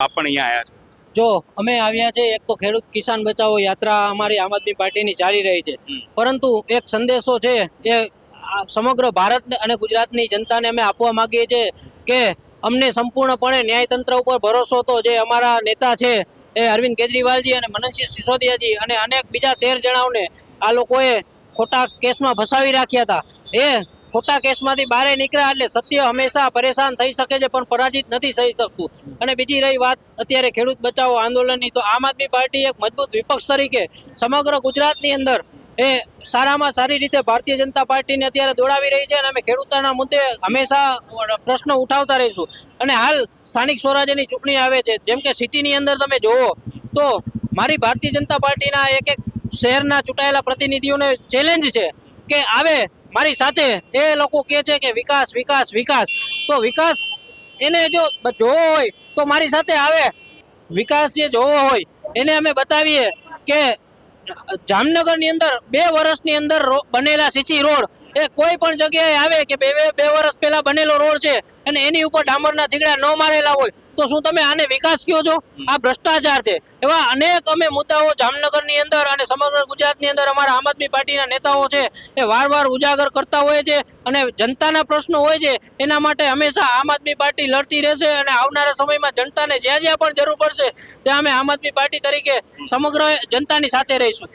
આપ પણ અહીંયા આવ્યા છો? જો અમે આવ્યા છે, એક તો ખેડૂત કિસાન બચાવો યાત્રા અમારી આમ આદમી પાર્ટીની ચાલી રહી છે, પરંતુ એક સંદેશો છે એ સમગ્ર ભારત અને ગુજરાતની જનતાને અમે આપવા માંગીએ છીએ કે અમને સંપૂર્ણપણે ન્યાયતંત્ર ઉપર ભરોસો તો જે અમારા નેતા છે એ અરવિંદ કેજરીવાલજી અને મનનસિંહ સિસોદિયાજી અને અનેક બીજા 13 જણાઓને આ લોકોએ ખોટા કેસમાં ફસાવી રાખ્યા હતા. એ ખોટા કેસમાંથી બહાર નીકળ્યા એટલે સત્ય હંમેશા પરેશાન થઈ શકે છે પણ પરાજિત નથી થઈ શકતું. અને બીજી રહી વાત અત્યારે ખેડૂત બચાવો આંદોલનની, તો આમ આદમી પાર્ટી એક મજબૂત વિપક્ષ તરીકે સમગ્ર ગુજરાતની અંદર એ સારામાં સારી રીતે ભારતીય જનતા પાર્ટીને અત્યારે દોડાવી રહી છે અને અમે ખેડૂતોના મુદ્દે હંમેશા પ્રશ્નો ઉઠાવતા રહીશું. અને હાલ સ્થાનિક સ્વરાજ્યની ચૂંટણી આવે છે, જેમ કે સિટીની અંદર તમે જોવો તો મારી ભારતીય જનતા પાર્ટીના એક શહેરના ચૂંટાયેલા પ્રતિનિધિઓને ચેલેન્જ છે કે આવે મારી સાથે. એ લોકો કહે છે કે વિકાસ વિકાસ વિકાસ, તો વિકાસ એને જો જોવો હોય તો મારી સાથે આવે. વિકાસ જે જોવો હોય એને અમે બતાવીએ કે જામનગરની અંદર 2 વર્ષની અંદર બનેલા સીસી રોડ એ કોઈ પણ જગ્યાએ આવે કે બે વર્ષ પહેલા બનેલો રોડ છે અને એની ઉપર ડામરના થીગડા ન મારેલા હોય તો શું તમે આને વિકાસ કહો છો? આ ભ્રષ્ટાચાર છે. એવા અનેક અમે મુદ્દાઓ જામનગરની અંદર અને સમગ્ર ગુજરાતની અંદર અમારા આમ આદમી પાર્ટીના નેતાઓ છે એ વારવાર ઉજાગર કરતા હોય છે અને જનતાના પ્રશ્નો હોય છે એના માટે હંમેશા આમ આદમી પાર્ટી લડતી રહેશે. અને આવનારા સમયમાં જનતાને જ્યાં જ્યાં પણ જરૂર પડશે ત્યાં અમે આમ આદમી પાર્ટી તરીકે સમગ્ર જનતાની સાથે રહીશું.